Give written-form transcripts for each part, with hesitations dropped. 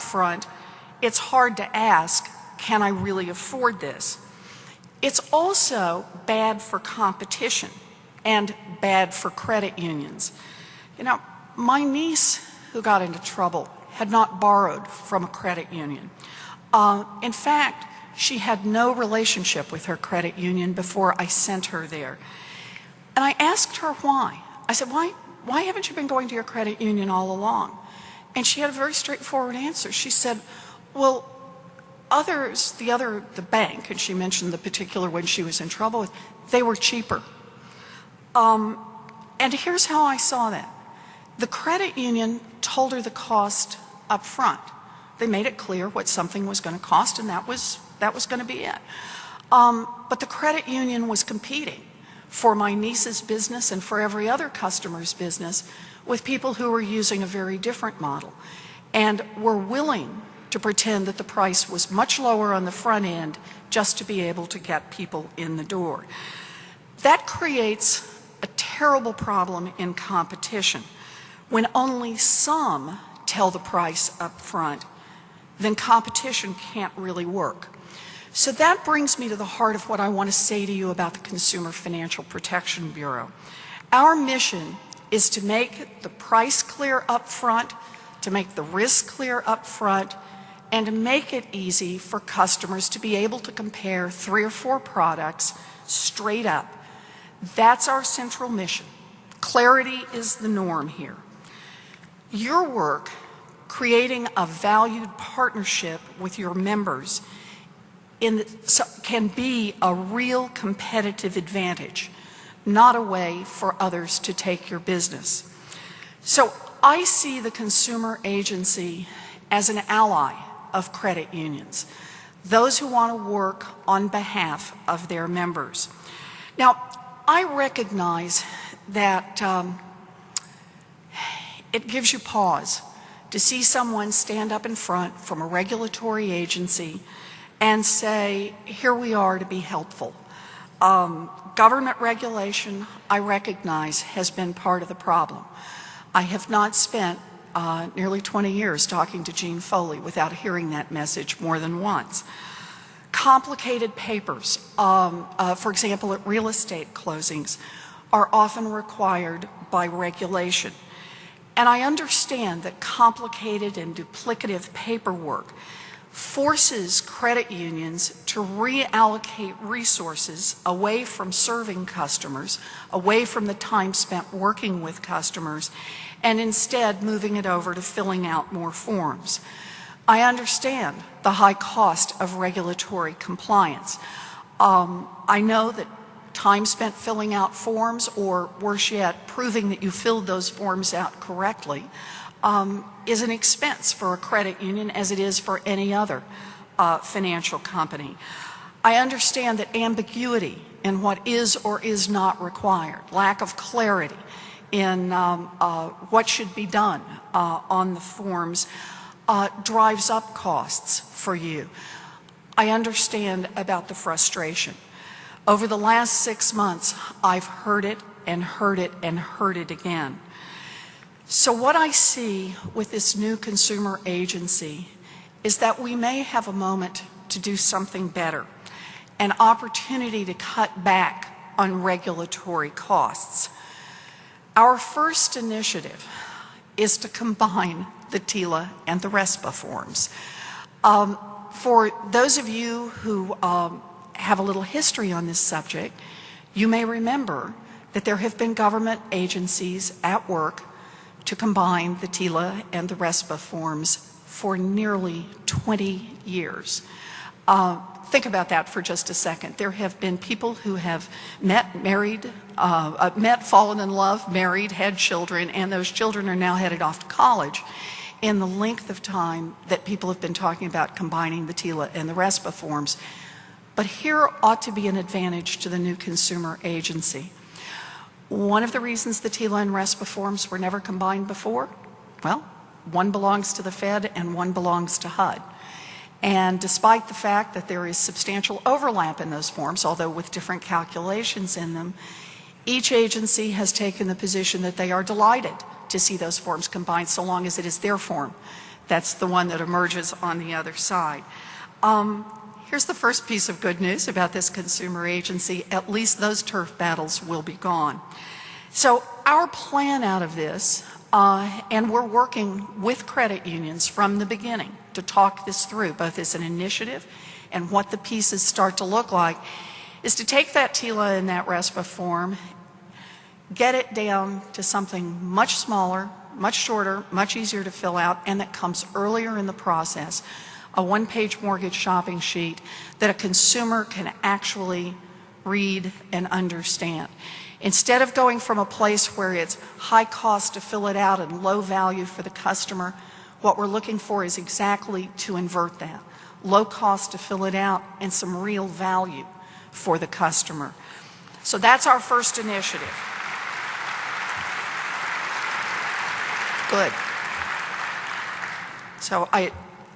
front, it's hard to ask, can I really afford this? It's also bad for competition and bad for credit unions. You know, my niece who got into trouble had not borrowed from a credit union. In fact, she had no relationship with her credit union before I sent her there. And I asked her why. I said, why haven't you been going to your credit union all along? And she had a very straightforward answer. She said, well, the bank, and she mentioned the particular one she was in trouble with, they were cheaper. And here's how I saw that. The credit union told her the cost up front. They made it clear what something was going to cost, and that was going to be it. But the credit union was competing for my niece's business and for every other customer's business with people who were using a very different model and were willing to pretend that the price was much lower on the front end just to be able to get people in the door. That creates a terrible problem in competition. When only some tell the price up front, then competition can't really work. So that brings me to the heart of what I want to say to you about the Consumer Financial Protection Bureau. Our mission is to make the price clear up front, to make the risk clear up front, and to make it easy for customers to be able to compare 3 or 4 products straight up. That's our central mission. Clarity is the norm here. Your work, creating a valued partnership with your members, can be a real competitive advantage, not a way for others to take your business. So I see the consumer agency as an ally of credit unions, those who want to work on behalf of their members. Now, I recognize that it gives you pause to see someone stand up in front from a regulatory agency and say, here we are to be helpful. Government regulation, I recognize, has been part of the problem. I have not spent nearly 20 years talking to Gene Foley without hearing that message more than once. Complicated papers, for example, at real estate closings, are often required by regulation. And I understand that complicated and duplicative paperwork forces credit unions to reallocate resources away from serving customers, away from the time spent working with customers, and instead moving it over to filling out more forms. I understand the high cost of regulatory compliance. I know that time spent filling out forms, or worse yet, proving that you filled those forms out correctly, is an expense for a credit union as it is for any other financial company. I understand that ambiguity in what is or is not required, lack of clarity in what should be done on the forms, drives up costs for you. I understand about the frustration. Over the last 6 months, I've heard it and heard it and heard it again. So what I see with this new consumer agency is that we may have a moment to do something better, an opportunity to cut back on regulatory costs. Our first initiative is to combine the TILA and the RESPA forms. For those of you who have a little history on this subject, you may remember that there have been government agencies at work to combine the TILA and the RESPA forms for nearly 20 years. Think about that for just a second. There have been people who have met, fallen in love, married, had children, and those children are now headed off to college in the length of time that people have been talking about combining the TILA and the RESPA forms. But here ought to be an advantage to the new consumer agency. One of the reasons the TILA and RESPA forms were never combined before, well, one belongs to the Fed and one belongs to HUD. And despite the fact that there is substantial overlap in those forms, although with different calculations in them, each agency has taken the position that they are delighted to see those forms combined so long as it is their form That's the one that emerges on the other side. Here's the first piece of good news about this consumer agency. At least those turf battles will be gone. So our plan out of this, and we're working with credit unions from the beginning to talk this through, both as an initiative and what the pieces start to look like, is to take that TILA and that RESPA form, get it down to something much smaller, much shorter, much easier to fill out, and that comes earlier in the process. A one-page mortgage shopping sheet that a consumer can actually read and understand. Instead of going from a place where it's high cost to fill it out and low value for the customer, what we're looking for is exactly to invert that. Low cost to fill it out and some real value for the customer. So that's our first initiative. Good. So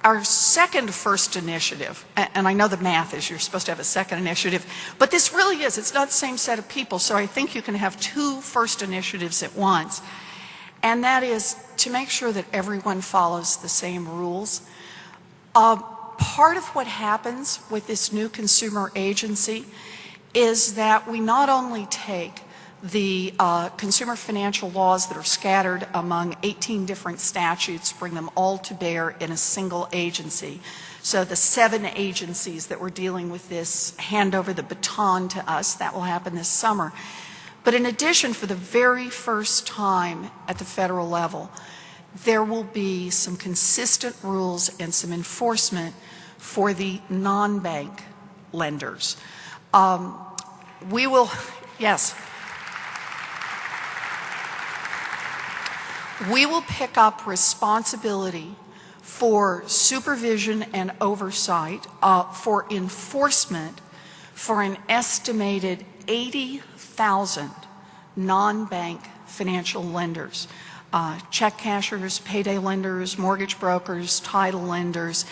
our second first initiative, and I know the math is you're supposed to have a second initiative, but this really is, it's not the same set of people, so I think you can have two first initiatives at once. And that is to make sure that everyone follows the same rules. Part of what happens with this new consumer agency is that we not only take the consumer financial laws that are scattered among 18 different statutes, bring them all to bear in a single agency. So the 7 agencies that we're dealing with this hand over the baton to us. That will happen this summer. But in addition, for the very first time at the federal level, there will be some consistent rules and some enforcement for the non-bank lenders. We will, yes. We will pick up responsibility for supervision and oversight for enforcement for an estimated 80,000 non-bank financial lenders, check cashers, payday lenders, mortgage brokers, title lenders.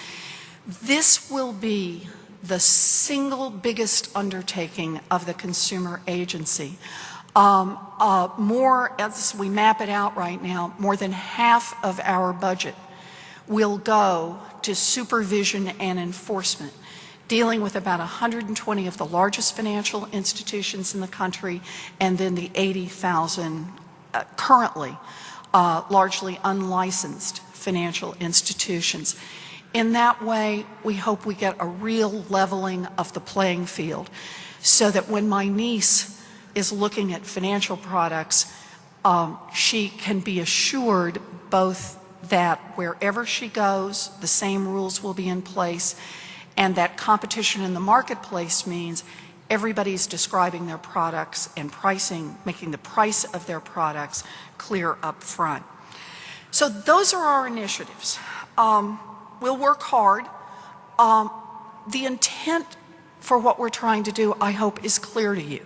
This will be the single biggest undertaking of the consumer agency. More, as we map it out right now, more than half of our budget will go to supervision and enforcement, dealing with about 120 of the largest financial institutions in the country, and then the 80,000 currently largely unlicensed financial institutions. In that way, we hope we get a real leveling of the playing field so that when my niece is looking at financial products, she can be assured both that wherever she goes, the same rules will be in place, and that competition in the marketplace means everybody's describing their products and pricing, making the price of their products clear up front. So those are our initiatives. We'll work hard. The intent for what we're trying to do, I hope, is clear to you.